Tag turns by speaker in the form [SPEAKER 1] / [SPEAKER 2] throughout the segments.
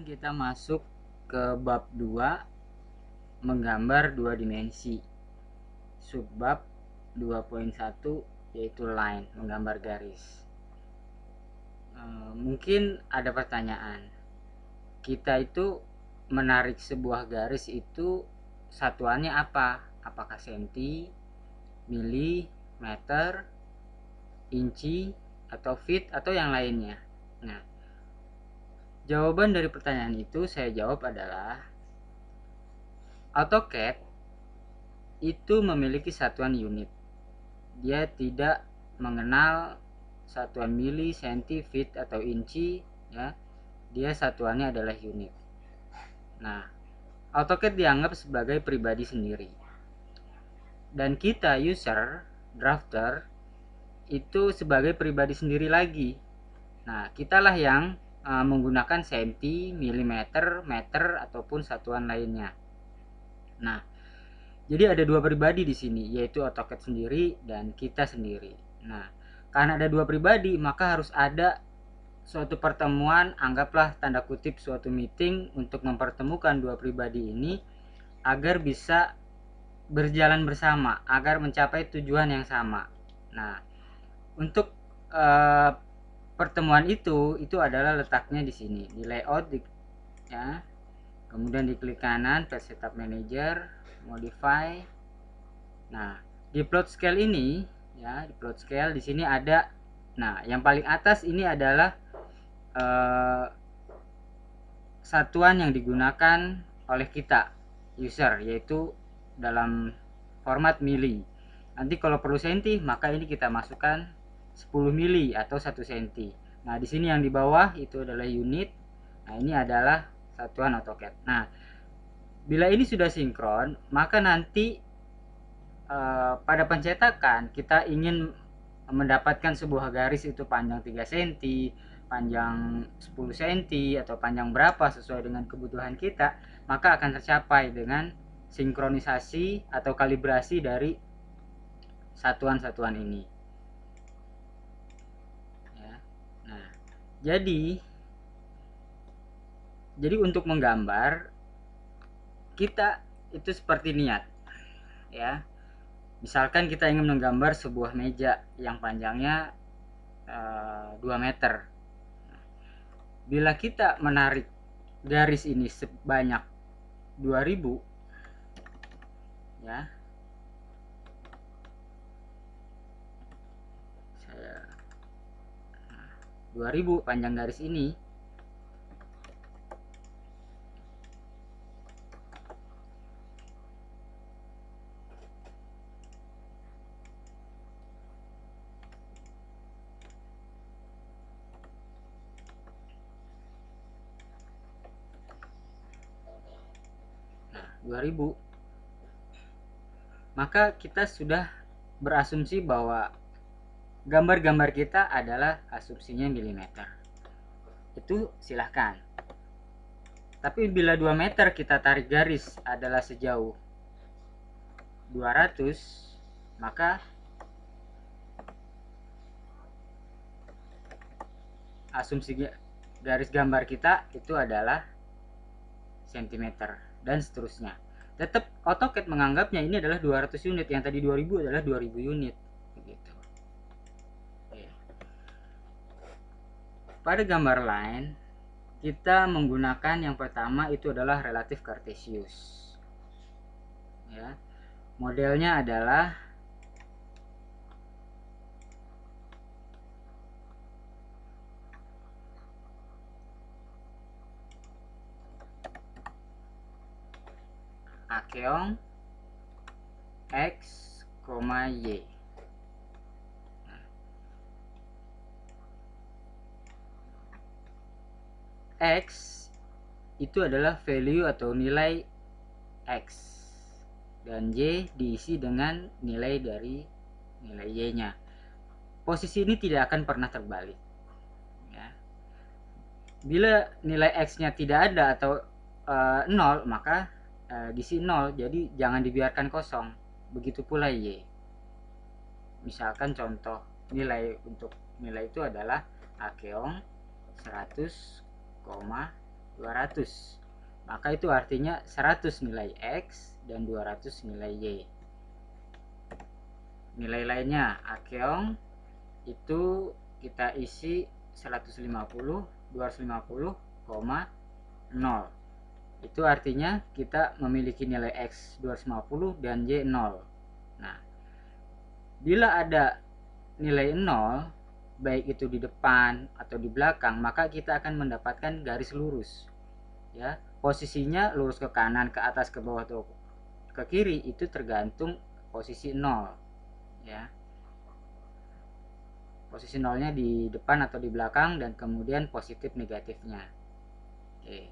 [SPEAKER 1] kita masuk ke bab 2, menggambar dua dimensi. Subbab 2.1 yaitu line, menggambar garis. Mungkin ada pertanyaan, kita itu menarik sebuah garis itu satuannya apa? Apakah senti, mili, meter, inci, atau feet, atau yang lainnya? Nah, jawaban dari pertanyaan itu saya jawab adalah AutoCAD itu memiliki satuan unit. Dia tidak mengenal satuan mili, senti, feet, atau inci, ya. Dia satuannya adalah unit. Nah, AutoCAD dianggap sebagai pribadi sendiri. Dan kita user, drafter, itu sebagai pribadi sendiri lagi. Nah, kitalah yang menggunakan senti, milimeter, meter, ataupun satuan lainnya. Nah, jadi ada dua pribadi di sini, yaitu AutoCAD sendiri dan kita sendiri. Nah, karena ada dua pribadi, maka harus ada suatu pertemuan, anggaplah tanda kutip suatu meeting untuk mempertemukan dua pribadi ini agar bisa berjalan bersama, agar mencapai tujuan yang sama. Nah, untuk pertemuan itu adalah letaknya di sini, di layout, ya. Kemudian diklik kanan, Page Setup Manager, Modify. Nah, di plot scale ini, ya, di plot scale di sini ada. Nah, yang paling atas ini adalah satuan yang digunakan oleh kita user, yaitu dalam format mili. Nanti kalau perlu senti, maka ini kita masukkan 10 mili atau 1 senti. Nah, di sini yang di bawah itu adalah unit. Nah, ini adalah satuan AutoCAD. Nah, bila ini sudah sinkron, maka nanti pada pencetakan kita ingin mendapatkan sebuah garis itu panjang 3 cm, panjang 10 cm, atau panjang berapa sesuai dengan kebutuhan kita, maka akan tercapai dengan sinkronisasi atau kalibrasi dari satuan-satuan ini. Ya. Nah, jadi untuk menggambar kita itu seperti niat, ya. Misalkan kita ingin menggambar sebuah meja yang panjangnya 2 meter. Bila kita menarik garis ini sebanyak 2000, ya, saya 2000 panjang garis ini, nah 2000, maka kita sudah berasumsi bahwa gambar-gambar kita adalah asumsinya milimeter. Itu silahkan. Tapi bila 2 meter kita tarik garis adalah sejauh 200, maka asumsi garis gambar kita itu adalah sentimeter, dan seterusnya. Tetap AutoCAD menganggapnya ini adalah 200 unit, yang tadi 2000 adalah 2000 unit, begitu. Oke. Pada gambar line kita menggunakan yang pertama itu adalah relatif Cartesius, ya. Modelnya adalah Akeong X, Y. X itu adalah value atau nilai X, dan Y diisi dengan nilai dari nilai Y nya. Posisi ini tidak akan pernah terbalik, ya. Bila nilai X nya tidak ada atau 0, maka diisi 0, jadi jangan dibiarkan kosong. Begitu pula Y. Misalkan contoh nilai untuk nilai itu adalah Akeong 100,5. 200. Maka itu artinya 100 nilai X dan 200 nilai Y. Nilai lainnya akeong itu kita isi 150, 250,0. Itu artinya kita memiliki nilai X 250 dan Y 0. Nah, bila ada nilai 0, baik itu di depan atau di belakang, maka kita akan mendapatkan garis lurus. Ya, posisinya lurus ke kanan, ke atas, ke bawah atau ke kiri itu tergantung posisi 0. Ya. Posisi 0-nya di depan atau di belakang dan kemudian positif negatifnya. Oke.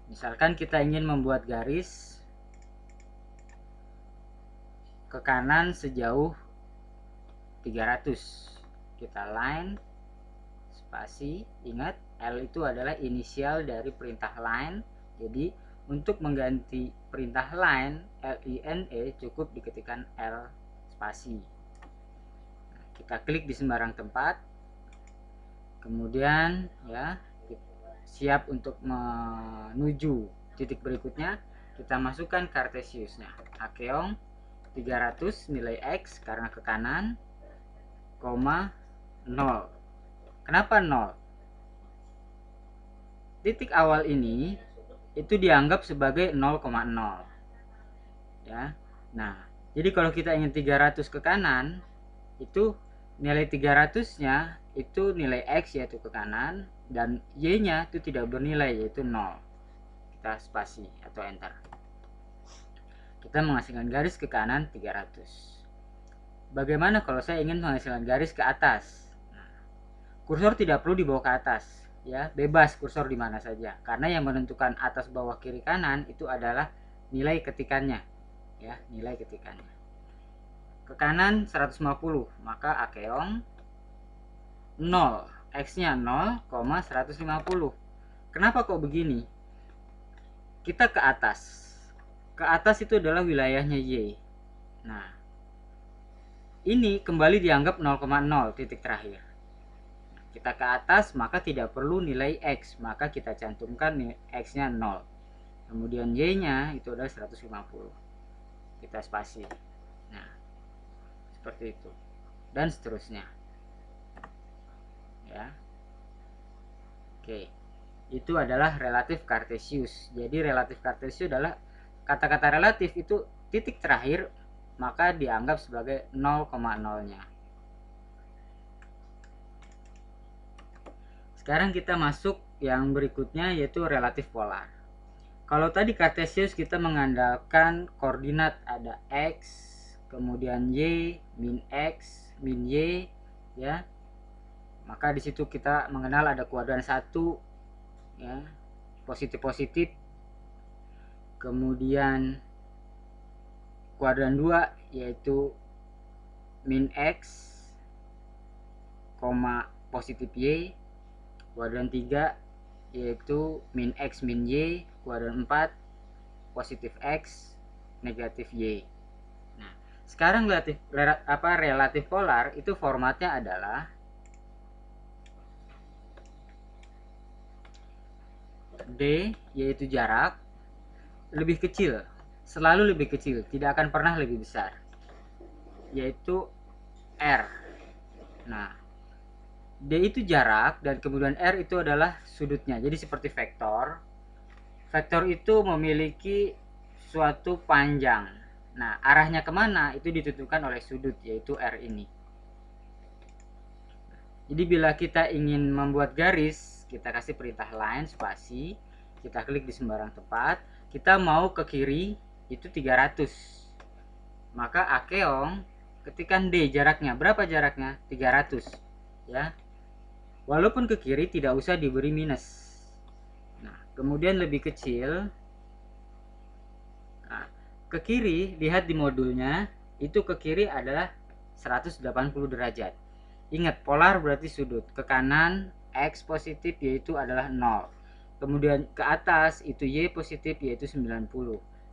[SPEAKER 1] Misalkan kita ingin membuat garis ke kanan sejauh 300. Kita line spasi, ingat L itu adalah inisial dari perintah line. Jadi untuk mengganti perintah line line cukup diketikkan L spasi. Nah, kita klik di sembarang tempat. Kemudian ya siap untuk menuju titik berikutnya, kita masukkan Cartesiusnya. Akeong 300 nilai X karena ke kanan, 0. Kenapa 0? Titik awal ini itu dianggap sebagai 0,0. Ya. Nah, jadi kalau kita ingin 300 ke kanan, itu nilai 300-nya itu nilai X yaitu ke kanan dan Y-nya itu tidak bernilai yaitu 0. Kita spasi atau enter. Kita menghasilkan garis ke kanan 300. Bagaimana kalau saya ingin menghasilkan garis ke atas? Nah, kursor tidak perlu dibawa ke atas, ya, bebas kursor di mana saja. Karena yang menentukan atas, bawah, kiri, kanan itu adalah nilai ketikannya, ya, nilai ketikannya. Ke kanan 150, maka akeong 0, X-nya 0,150. Kenapa kok begini? Kita ke atas. Ke atas itu adalah wilayahnya Y. Nah, ini kembali dianggap 0,0 titik terakhir. Kita ke atas maka tidak perlu nilai X, maka kita cantumkan X-nya 0. Kemudian Y-nya itu adalah 150. Kita spasi. Nah, seperti itu. Dan seterusnya. Ya. Oke. Itu adalah relatif Cartesius. Jadi relatif Cartesius adalah kata-kata relatif itu titik terakhir maka dianggap sebagai 0,0-nya. Sekarang kita masuk yang berikutnya yaitu relatif polar. Kalau tadi Cartesius kita mengandalkan koordinat ada X, kemudian Y, min X, min Y, ya. Maka di situ kita mengenal ada kuadran 1, ya, positif-positif. Kemudian kuadran 2 yaitu min X, positif Y. Kuadran 3 yaitu min X min Y. Kuadran 4 positif X negatif Y. Nah, sekarang relatif polar itu formatnya adalah D yaitu jarak lebih kecil, selalu lebih kecil, tidak akan pernah lebih besar, yaitu R. Nah, D itu jarak dan kemudian R itu adalah sudutnya. Jadi seperti vektor. Vektor itu memiliki suatu panjang. Nah, arahnya kemana itu ditentukan oleh sudut, yaitu R ini. Jadi bila kita ingin membuat garis, kita kasih perintah line spasi, kita klik di sembarang tempat, kita mau ke kiri itu 300. Maka akeong ketikkan D jaraknya. Berapa jaraknya? 300. Ya. Walaupun ke kiri tidak usah diberi minus. Nah, kemudian lebih kecil. Nah, ke kiri, lihat di modulnya, itu ke kiri adalah 180 derajat. Ingat, polar berarti sudut. Ke kanan, X positif yaitu adalah 0. Kemudian ke atas, itu Y positif yaitu 90.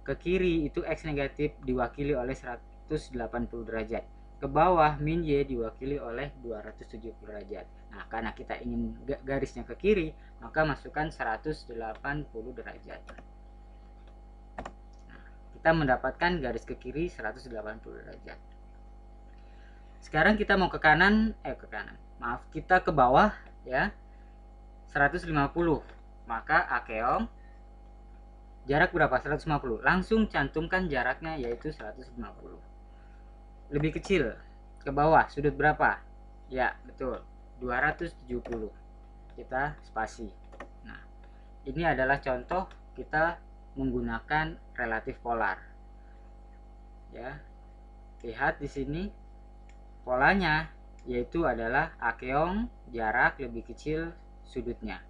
[SPEAKER 1] Ke kiri, itu X negatif diwakili oleh 180 derajat. ke bawah min Y diwakili oleh 270 derajat. Nah, karena kita ingin garisnya ke kiri, maka masukkan 180 derajat. Nah, kita mendapatkan garis ke kiri 180 derajat. Sekarang kita mau ke kanan, maaf, kita ke bawah ya, 150. Maka akeong jarak berapa? 150. Langsung cantumkan jaraknya, yaitu 150. Lebih kecil ke bawah, sudut berapa? Ya, betul, 270. Kita spasi. Nah, ini adalah contoh kita menggunakan relatif polar. Ya. Lihat di sini polanya, yaitu adalah akeong jarak lebih kecil sudutnya.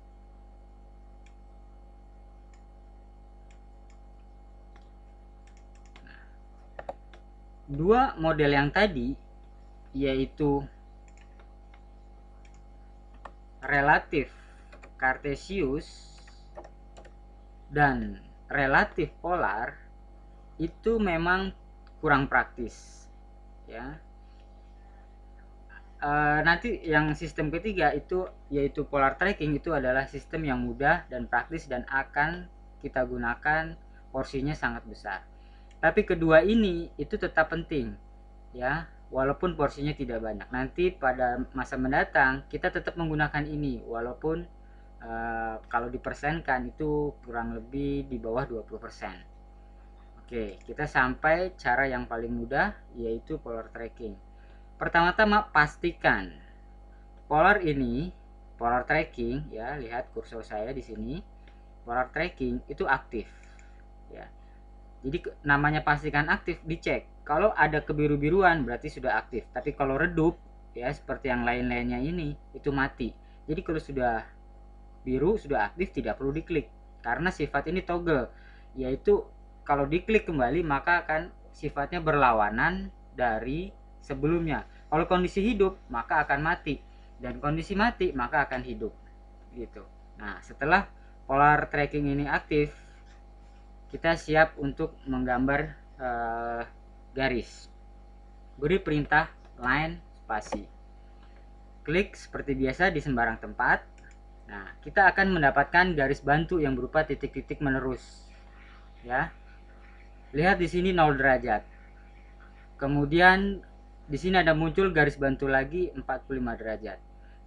[SPEAKER 1] Dua model yang tadi, yaitu relatif kartesius dan relatif polar, itu memang kurang praktis ya. Nanti yang sistem ketiga itu, yaitu polar tracking, itu adalah sistem yang mudah dan praktis dan akan kita gunakan, porsinya sangat besar. Tapi kedua ini itu tetap penting ya, walaupun porsinya tidak banyak. Nanti pada masa mendatang kita tetap menggunakan ini, walaupun kalau dipersenkan itu kurang lebih di bawah 20%. Oke, kita sampai cara yang paling mudah, yaitu polar tracking. Pertama-tama pastikan polar ini, polar tracking ya, lihat kursor saya di sini, polar tracking itu aktif ya. Jadi namanya pastikan aktif, dicek. Kalau ada kebiru-biruan berarti sudah aktif. Tapi kalau redup ya, seperti yang lain-lainnya ini, itu mati. Jadi kalau sudah biru, sudah aktif, tidak perlu diklik. Karena sifat ini toggle, yaitu kalau diklik kembali maka akan sifatnya berlawanan dari sebelumnya. Kalau kondisi hidup maka akan mati, dan kondisi mati maka akan hidup gitu. Nah, setelah polar tracking ini aktif, kita siap untuk menggambar garis. Beri perintah line spasi. Klik seperti biasa di sembarang tempat. Nah, kita akan mendapatkan garis bantu yang berupa titik-titik menerus. Ya. Lihat di sini 0 derajat. Kemudian di sini ada muncul garis bantu lagi 45 derajat.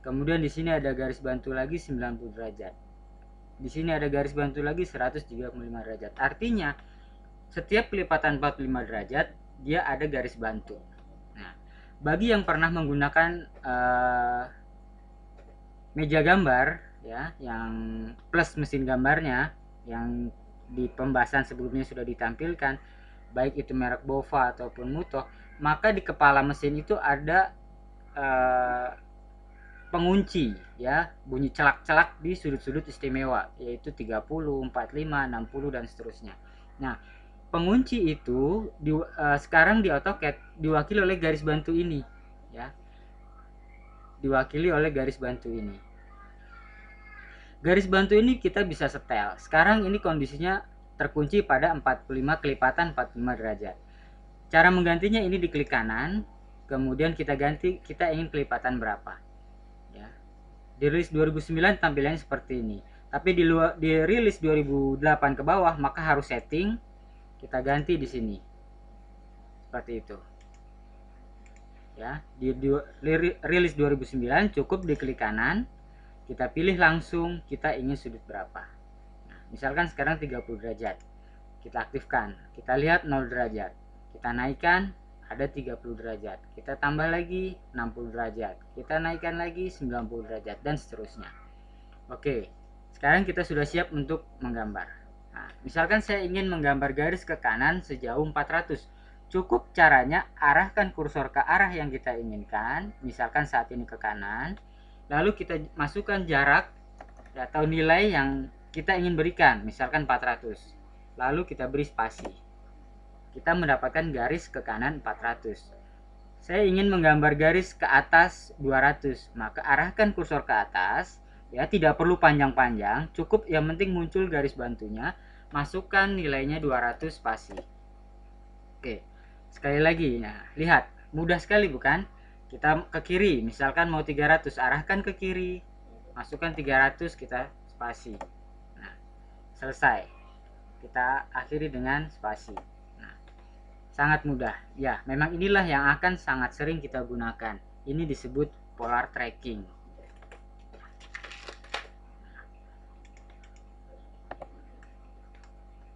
[SPEAKER 1] Kemudian di sini ada garis bantu lagi 90 derajat. Di sini ada garis bantu lagi 135 derajat. Artinya setiap pelipatan 45 derajat dia ada garis bantu. Nah, bagi yang pernah menggunakan meja gambar ya, yang plus mesin gambarnya, yang di pembahasan sebelumnya sudah ditampilkan, baik itu merek Bova ataupun Mutoh, maka di kepala mesin itu ada pengunci ya, bunyi celak-celak di sudut-sudut istimewa, yaitu 30, 45, 60 dan seterusnya. Nah, pengunci itu sekarang di AutoCAD diwakili oleh garis bantu ini ya. Diwakili oleh garis bantu ini. Garis bantu ini kita bisa setel. Sekarang ini kondisinya terkunci pada 45 kelipatan 45 derajat. Cara menggantinya ini diklik kanan, kemudian kita ganti, kita ingin kelipatan berapa. Ya. Di rilis 2009 tampilannya seperti ini. Tapi di rilis 2008 ke bawah maka harus setting, kita ganti di sini. Seperti itu. Ya, di rilis 2009 cukup diklik kanan, kita pilih langsung kita ingin sudut berapa. Nah, misalkan sekarang 30 derajat. Kita aktifkan. Kita lihat 0 derajat. Kita naikkan, ada 30 derajat. Kita tambah lagi 60 derajat. Kita naikkan lagi 90 derajat dan seterusnya. Oke. Sekarang kita sudah siap untuk menggambar. Nah, misalkan saya ingin menggambar garis ke kanan sejauh 400. Cukup caranya arahkan kursor ke arah yang kita inginkan, misalkan saat ini ke kanan, lalu kita masukkan jarak atau nilai yang kita ingin berikan, misalkan 400, lalu kita beri spasi. Kita mendapatkan garis ke kanan 400. Saya ingin menggambar garis ke atas 200, maka arahkan kursor ke atas ya, tidak perlu panjang-panjang, cukup yang penting muncul garis bantunya, masukkan nilainya 200 spasi. Oke. Sekali lagi, nah, lihat Mudah sekali bukan? Kita ke kiri, misalkan mau 300, arahkan ke kiri, masukkan 300, kita spasi. Nah, selesai. Kita akhiri dengan spasi. Nah, sangat mudah. Ya, memang inilah yang akan sangat sering kita gunakan. Ini disebut polar tracking.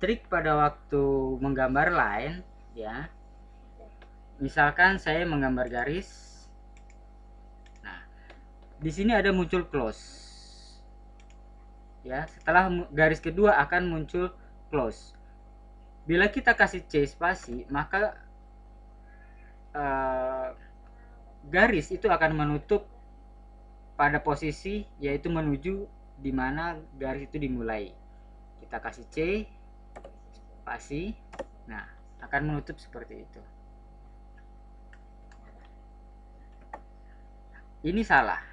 [SPEAKER 1] Trik pada waktu menggambar line, ya. Misalkan saya menggambar garis. Nah, di sini ada muncul close. Ya, setelah garis kedua akan muncul close. Bila kita kasih C spasi, maka garis itu akan menutup pada posisi yaitu menuju di mana garis itu dimulai. Kita kasih C spasi, nah akan menutup seperti itu. Ini salah.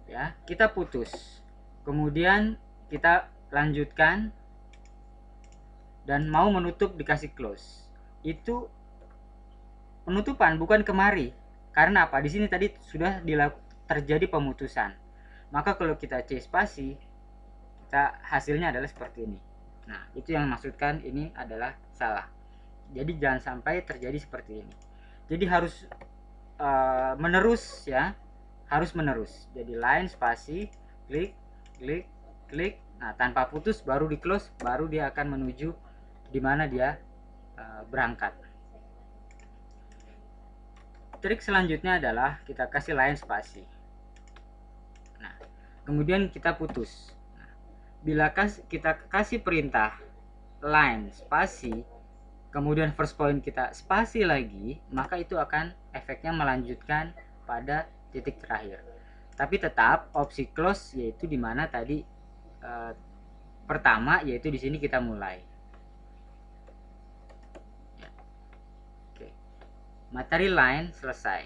[SPEAKER 1] Ya, kita putus. Kemudian kita lanjutkan dan mau menutup dikasih close. Itu penutupan, bukan kemari. Karena apa? Di sini tadi sudah terjadi pemutusan. Maka kalau kita C spasi, kita hasilnya adalah seperti ini. Nah, itu yang maksudkan ini adalah salah. Jadi jangan sampai terjadi seperti ini. Jadi harus menerus ya, harus menerus. Jadi line spasi, klik, klik, klik. Nah, tanpa putus baru di close, baru dia akan menuju di mana dia berangkat. Trik selanjutnya adalah kita kasih line spasi. Nah, kemudian kita putus. Nah, bila kita kasih perintah line spasi, kemudian first point kita spasi lagi, maka itu akan efeknya melanjutkan pada titik terakhir. Tapi tetap opsi close yaitu di mana tadi pertama, yaitu di sini kita mulai. Ya. Oke. Materi line selesai.